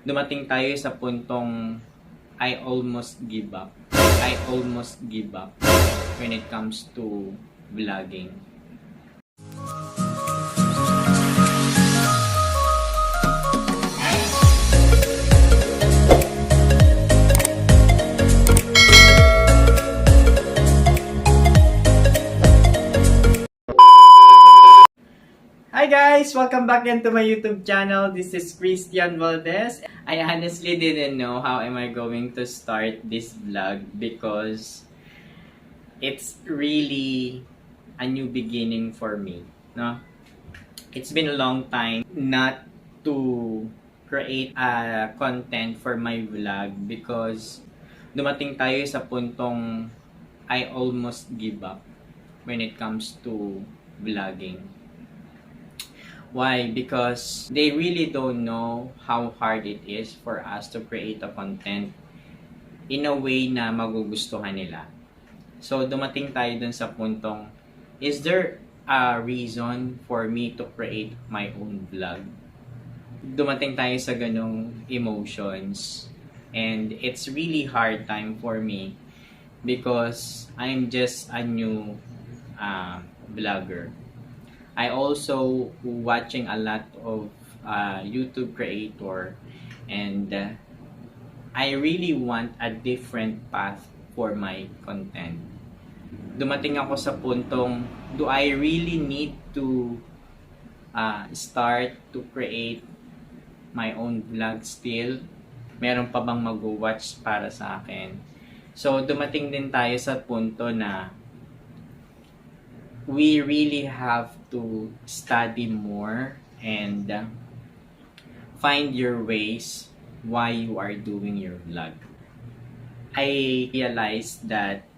dumating tayo sa puntong I almost give up. I almost give up when it comes to vlogging. Hi guys! Welcome back again to my YouTube channel. This is ChrisTyanValdez. I honestly didn't know how am I going to start this vlog because it's really a new beginning for me. No? It's been a long time not to create a content for my vlog because dumating tayo sa puntong I almost give up when it comes to vlogging. Why? Because they really don't know how hard it is for us to create a content in a way na magugustuhan nila. So, dumating tayo dun sa puntong, is there a reason for me to create my own vlog? Dumating tayo sa ganong emotions. And it's really hard time for me because I'm just a new vlogger. I also watching a lot of YouTube creator and I really want a different path for my content. Dumating ako sa puntong, do I really need to start to create my own vlog still? Meron pa bang mag-watch para sa akin? So, dumating din tayo sa punto na we really have to study more and find your ways why you are doing your vlog. I realized that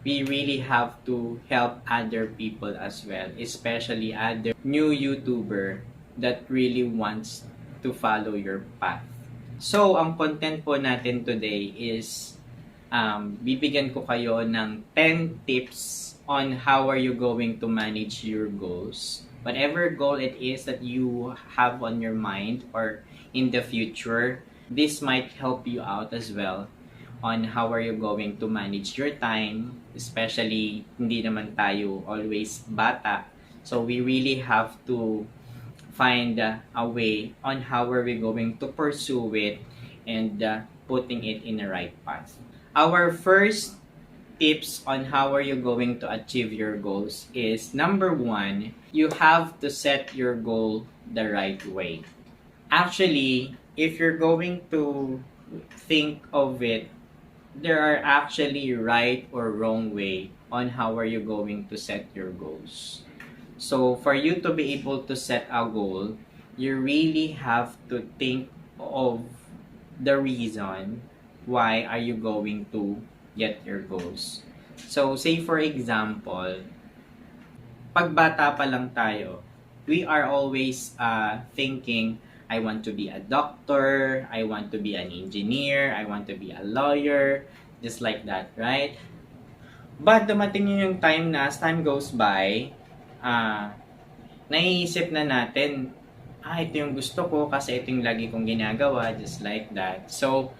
we really have to help other people as well, especially other new YouTuber that really wants to follow your path. So, ang content po natin today is bibigyan ko kayo ng 10 tips on how are you going to manage your goals. Whatever goal it is that you have on your mind or in the future, this might help you out as well on how are you going to manage your time, especially hindi naman tayo always bata. So we really have to find a way on how are we going to pursue it and putting it in the right path. Our first tips on how are you going to achieve your goals is number 1, you have to set your goal the right way. Actually, if you're going to think of it, there are actually right or wrong way on how are you going to set your goals. So for you to be able to set a goal, you really have to think of the reason why are you going to get your goals. So, say for example, pag bata pa lang tayo, we are always thinking, I want to be a doctor, I want to be an engineer, I want to be a lawyer, just like that, right? But dumating yung time na, as time goes by, naiisip na natin, ito yung gusto ko kasi ito yung lagi kong ginagawa, just like that. So,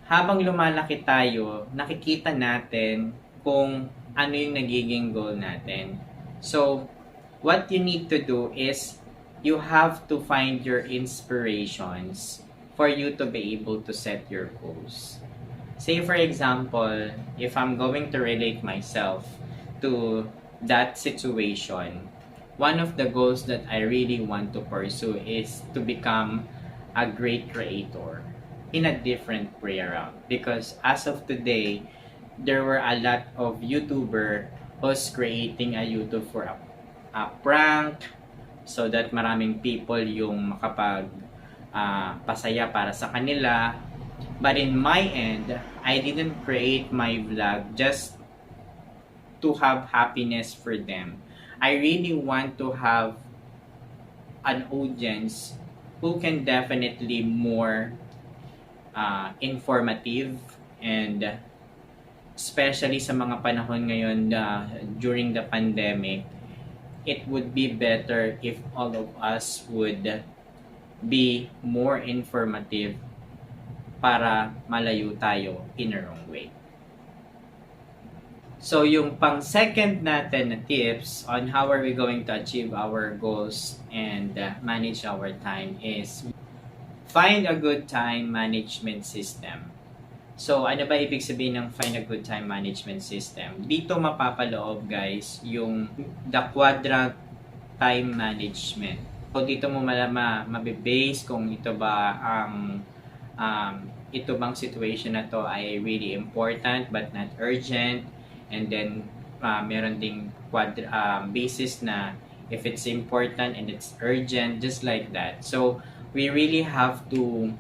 habang lumalaki tayo, nakikita natin kung ano yung nagiging goal natin. So, what you need to do is, you have to find your inspirations for you to be able to set your goals. Say for example, if I'm going to relate myself to that situation, one of the goals that I really want to pursue is to become a great creator in a different way around, because as of today there were a lot of YouTuber who's creating a YouTube for a prank so that maraming people yung makapag pasaya para sa kanila. But in my end, I didn't create my vlog just to have happiness for them. I really want to have an audience who can definitely more informative, and especially sa mga panahon ngayon during the pandemic, it would be better if all of us would be more informative para malayo tayo in a wrong way. So, yung pang-second natin na tips on how are we going to achieve our goals and manage our time is find a good time management system. So, ano ba ibig sabihin ng find a good time management system? Dito mapapaloob, guys, yung the quadrant time management. So, dito mo mabibase kung ito ba ang ito bang situation na to ay really important but not urgent. And then, meron ding basis na if it's important and it's urgent, just like that. So, we really have to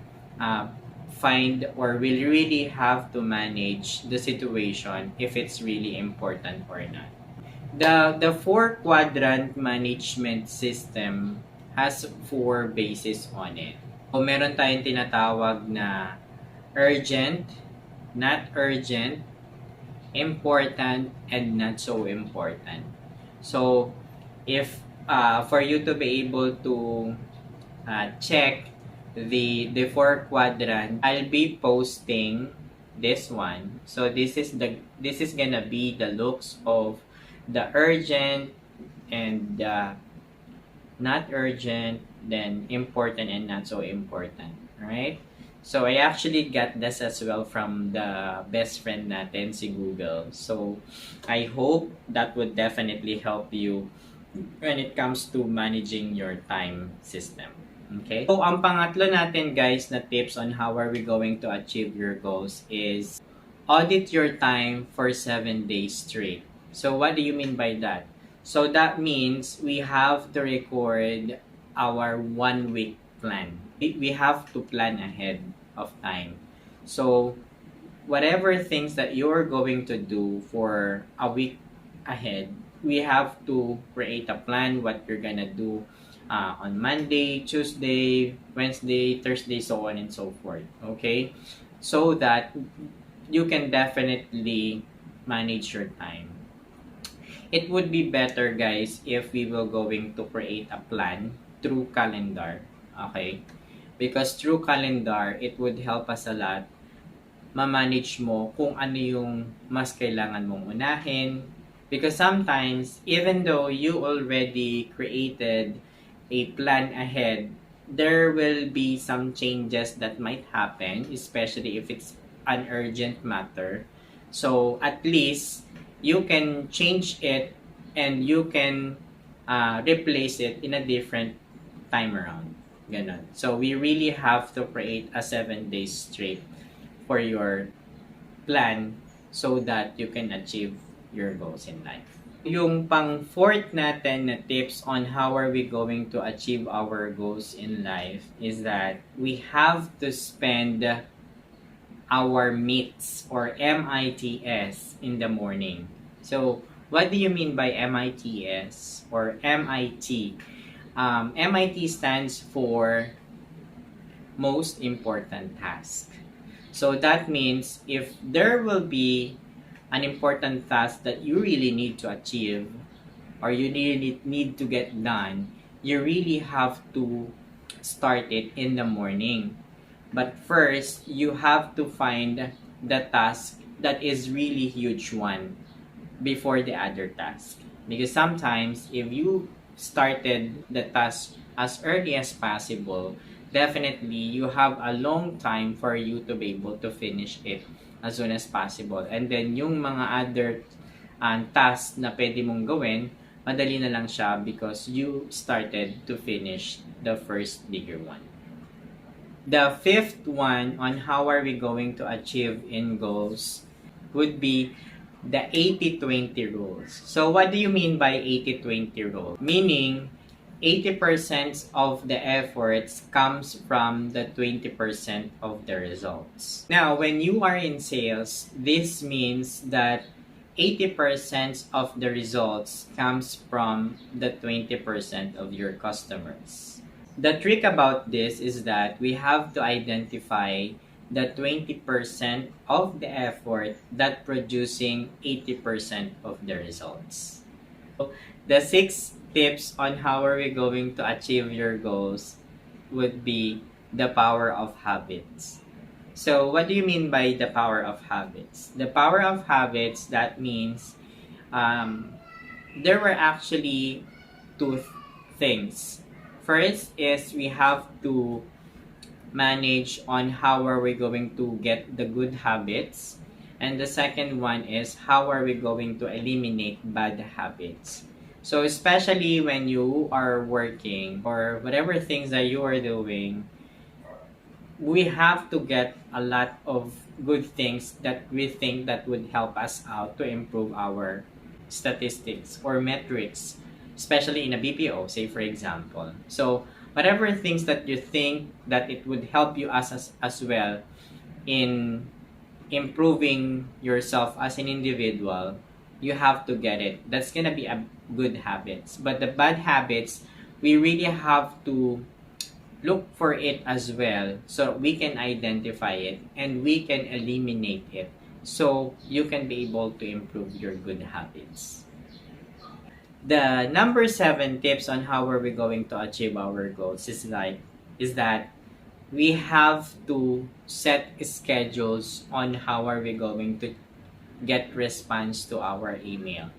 find, or we really have to manage the situation if it's really important or not. The 4-quadrant management system has 4 bases on it. So, meron tayong tinatawag na urgent, not urgent, important, and not so important. So, if for you to be able to check the 4-quadrant, I'll be posting this one. So this is gonna be the looks of the urgent and not urgent, then important and not so important. Right? So, I actually got this as well from the best friend natin, si Google. So, I hope that would definitely help you when it comes to managing your time system. Okay? So, ang pangatlo natin, guys, na tips on how are we going to achieve your goals is audit your time for 7 days straight. So, what do you mean by that? So, that means we have to record our 1-week plan. We have to plan ahead of time. So, whatever things that you're going to do for a week ahead, we have to create a plan what you're gonna do on Monday, Tuesday, Wednesday, Thursday, so on and so forth. Okay? So that you can definitely manage your time. It would be better, guys, if we will going to create a plan through calendar. Okay? Because through calendar, it would help us a lot ma-manage mo kung ano yung mas kailangan mong unahin. Because sometimes, even though you already created a plan ahead, there will be some changes that might happen, especially if it's an urgent matter. So, at least, you can change it and you can replace it in a different time around. Ganon. So, we really have to create a 7 days straight for your plan so that you can achieve your goals in life. Yung pang-fourth natin na tips on how are we going to achieve our goals in life is that we have to spend our MITs or MITs in the morning. So, what do you mean by MITs or MIT? MIT stands for most important task. So that means if there will be an important task that you really need to achieve or you really need to get done, you really have to start it in the morning. But first, you have to find the task that is really huge one before the other task. Because sometimes, if you started the task as early as possible, definitely you have a long time for you to be able to finish it as soon as possible. And then yung mga other tasks na pwede mong gawin, madali na lang siya because you started to finish the first bigger one. The fifth one on how are we going to achieve in goals would be the 80-20 rules. So what do you mean by 80-20 rule? Meaning, 80% of the efforts comes from the 20% of the results. Now, when you are in sales, this means that 80% of the results comes from the 20% of your customers. The trick about this is that we have to identify the 20% of the effort that producing 80% of the results. So, the 6 tips on how are we going to achieve your goals would be the power of habits. So what do you mean by the power of habits? The power of habits, that means um, there were actually two things. First is we have to manage on how are we going to get the good habits. And the second one is how are we going to eliminate bad habits. So especially when you are working or whatever things that you are doing, we have to get a lot of good things that we think that would help us out to improve our statistics or metrics, especially in a BPO, say for example. So whatever things that you think that it would help you as well in improving yourself as an individual, you have to get it. That's gonna be a good habits. But the bad habits, we really have to look for it as well so we can identify it and we can eliminate it so you can be able to improve your good habits. The number 7 tips on how are we going to achieve our goals is that we have to set schedules on how are we going to get response to our email.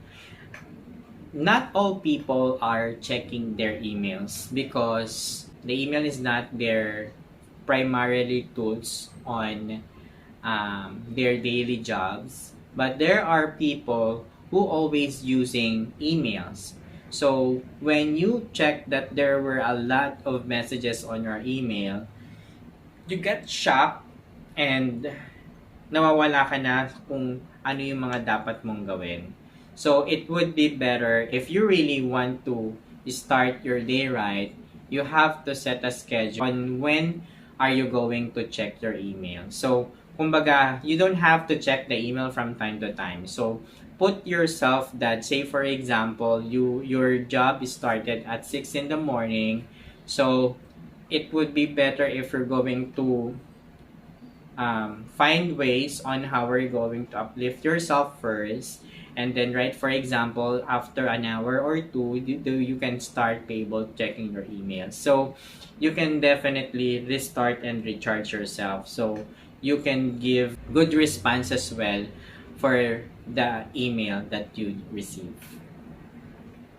Not all people are checking their emails because the email is not their primarily tools on their daily jobs, but there are people who always using emails. So when you check that there were a lot of messages on your email, you get shocked and nawawala ka na kung ano yung mga dapat mong gawin. So it would be better if you really want to start your day right, you have to set a schedule on when are you going to check your email. So kumbaga, you don't have to check the email from time to time. So put yourself that, say for example, your job is started at 6 in the morning. So it would be better if you're going to find ways on how are you going to uplift yourself first, and then right, for example, after an hour or two, you can start be able checking your email. So you can definitely restart and recharge yourself so you can give good response as well for the email that you receive.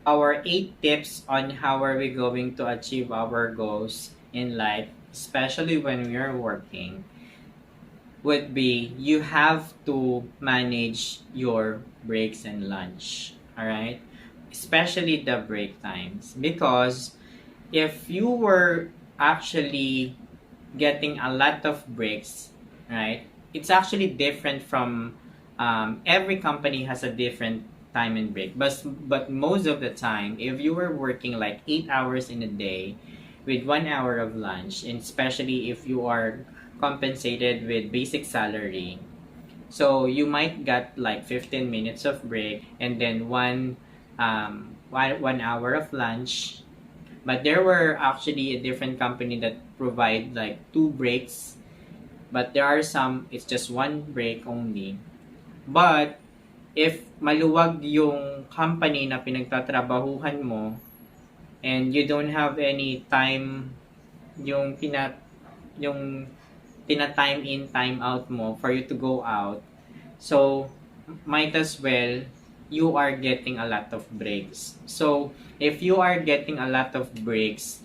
Our 8 tips on how are we going to achieve our goals in life, especially when we are working, would be you have to manage your breaks and lunch. All right, especially the break times, because if you were actually getting a lot of breaks, right, it's actually different from every company has a different time and break, but most of the time if you were working like 8 hours in a day with 1 hour of lunch, and especially if you are compensated with basic salary, so you might get like 15 minutes of break and then one hour of lunch. But there were actually a different company that provide like 2 breaks, but there are some it's just 1 break only. But if maluwag yung company na pinagtatrabahuhan mo and you don't have any time, yung tina-time in, time out mo for you to go out, so might as well you are getting a lot of breaks. So if you are getting a lot of breaks,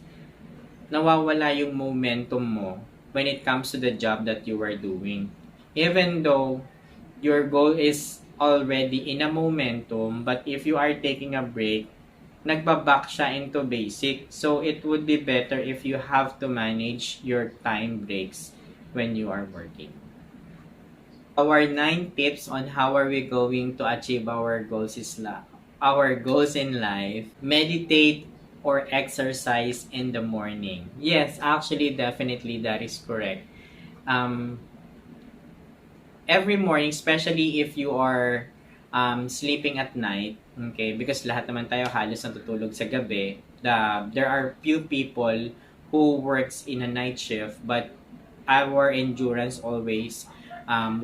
nawawala yung momentum mo when it comes to the job that you are doing. Even though your goal is already in a momentum, but if you are taking a break, nagbaback siya into basic. So it would be better if you have to manage your time breaks when you are working. Our 9 tips on how are we going to achieve our goals in life. Meditate or exercise in the morning. Yes, actually, definitely that is correct. Every morning, especially if you are sleeping at night, okay, because lahat naman tayo halos natutulog sa gabi. There are few people who works in a night shift, but our endurance always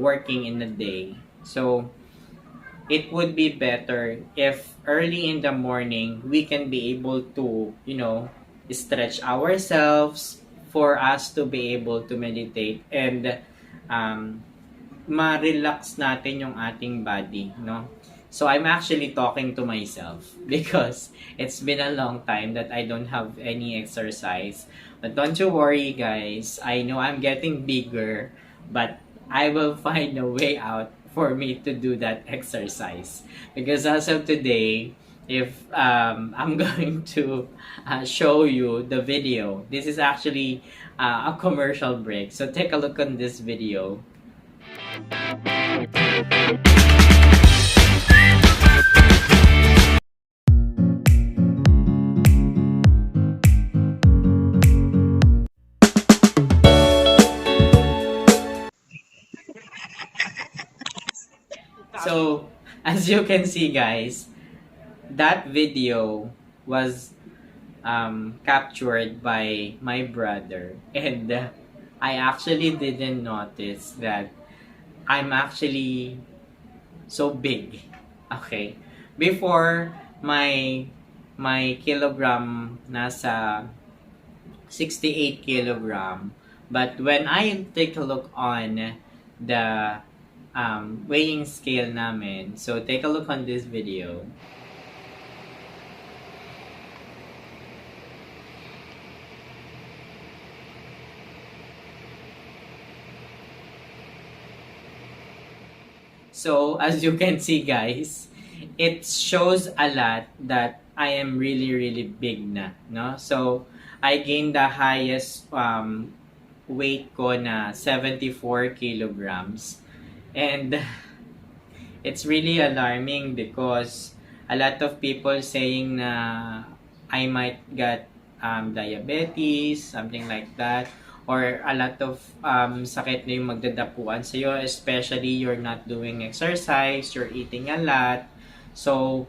working in the day. So it would be better if early in the morning we can be able to, stretch ourselves, for us to be able to meditate and ma-relax natin yung ating body, no? So I'm actually talking to myself because it's been a long time that I don't have any exercise. But don't you worry, guys. I know I'm getting bigger, but I will find a way out for me to do that exercise. Because as of today, if I'm going to show you the video, this is actually a commercial break. So take a look on this video. So, as you can see, guys, that video was captured by my brother, and I actually didn't notice that I'm actually so big. Okay, before my kilogram nasa 68 kilogram, but when I take a look on the weighing scale namin, so take a look on this video. So, as you can see, guys, it shows a lot that I am really, really big na, no? So, I gained the highest weight ko na 74 kilograms. And it's really alarming because a lot of people saying na I might get diabetes, something like that. Or a lot of sakit na yung magdadapuan sa'yo, especially you're not doing exercise, you're eating a lot. So,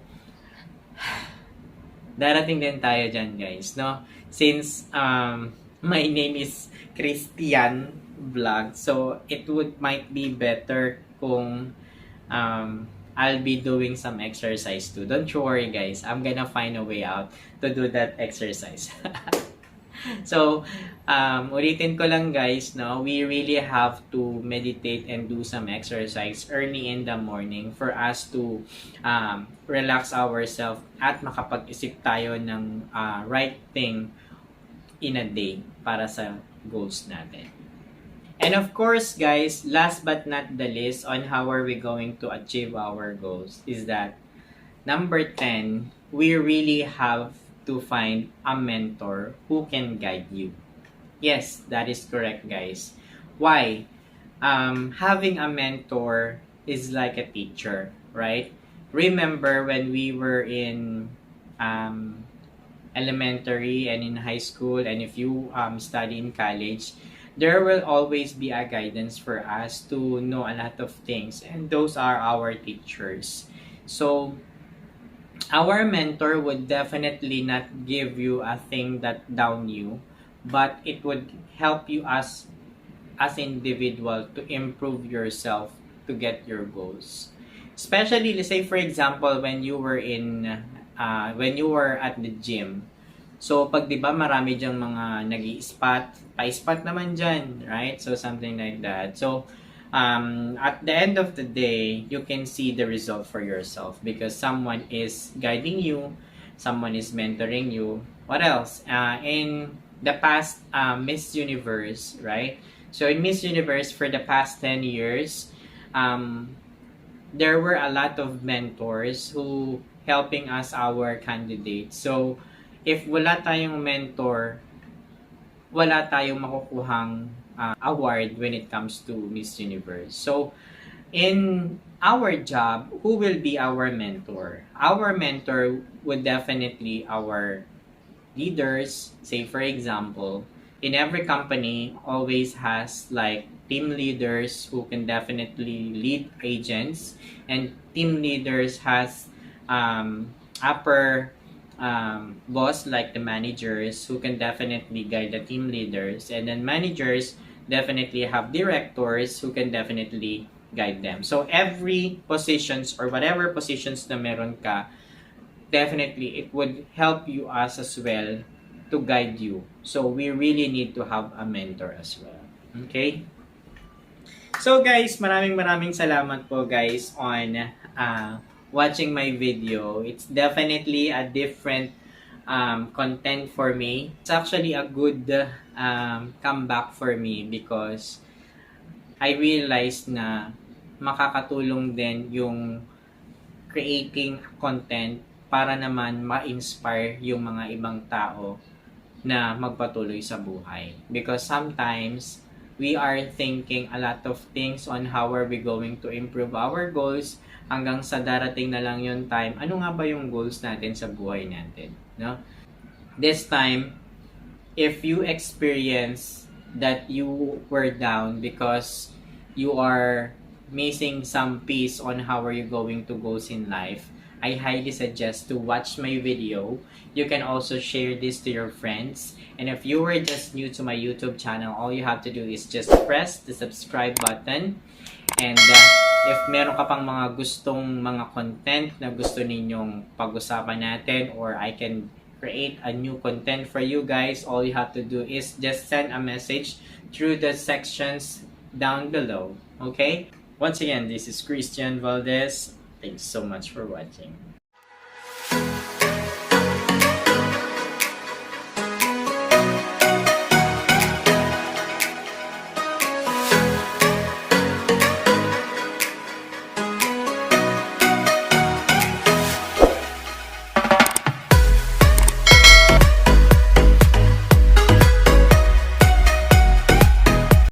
darating din tayo dyan, guys, no? Since my name is ChrisTyanValdez, so it might be better kung I'll be doing some exercise too. Don't you worry, guys. I'm gonna find a way out to do that exercise. So, ulitin ko lang, guys, no? We really have to meditate and do some exercise early in the morning for us to relax ourselves at makapag-isip tayo ng right thing in a day para sa goals natin. And of course, guys, last but not the least on how are we going to achieve our goals is that number 10, we really have to find a mentor who can guide you. Yes, that is correct, guys. Why? Having a mentor is like a teacher, right? Remember when we were in elementary and in high school, and if you study in college, there will always be a guidance for us to know a lot of things, and those are our teachers. So, our mentor would definitely not give you a thing that down you, but it would help you as individual to improve yourself to get your goals. Especially, let's say for example, when you were at the gym. So, pag 'di ba marami diyang mga nag-i-spot, pa-spot naman diyan, right? So, something like that. So, at the end of the day, you can see the result for yourself because someone is guiding you, someone is mentoring you. What else? In the past Miss Universe, right? So in Miss Universe for the past 10 years, there were a lot of mentors who helping us our candidates. So if wala tayong mentor, wala tayong makukuhang award when it comes to Miss Universe. So, in our job, who will be our mentor? Our mentor would definitely our leaders. Say for example, in every company always has like team leaders who can definitely lead agents, and team leaders has upper boss like the managers who can definitely guide the team leaders, and then managers definitely have directors who can definitely guide them. So every positions or whatever positions na meron ka, definitely it would help you as well to guide you. So we really need to have a mentor as well. Okay? So guys, maraming salamat po guys on watching my video. It's definitely a different content for me. It's actually a good comeback for me because I realized na makakatulong din yung creating content para naman ma-inspire yung mga ibang tao na magpatuloy sa buhay. Because sometimes, we are thinking a lot of things on how are we going to improve our goals hanggang sa darating na lang yung time, ano nga ba yung goals natin sa buhay natin? No? This time, if you experience that you were down because you are missing some piece on how are you going to goals in life, I highly suggest to watch my video. You can also share this to your friends. And if you were just new to my YouTube channel, all you have to do is just press the subscribe button. And if meron ka pang mga gustong mga content na gusto ninyong pag-usapan natin, or I can create a new content for you guys, all you have to do is just send a message through the sections down below. Okay? Once again, this is ChrisTyanValdez. Thanks so much for watching.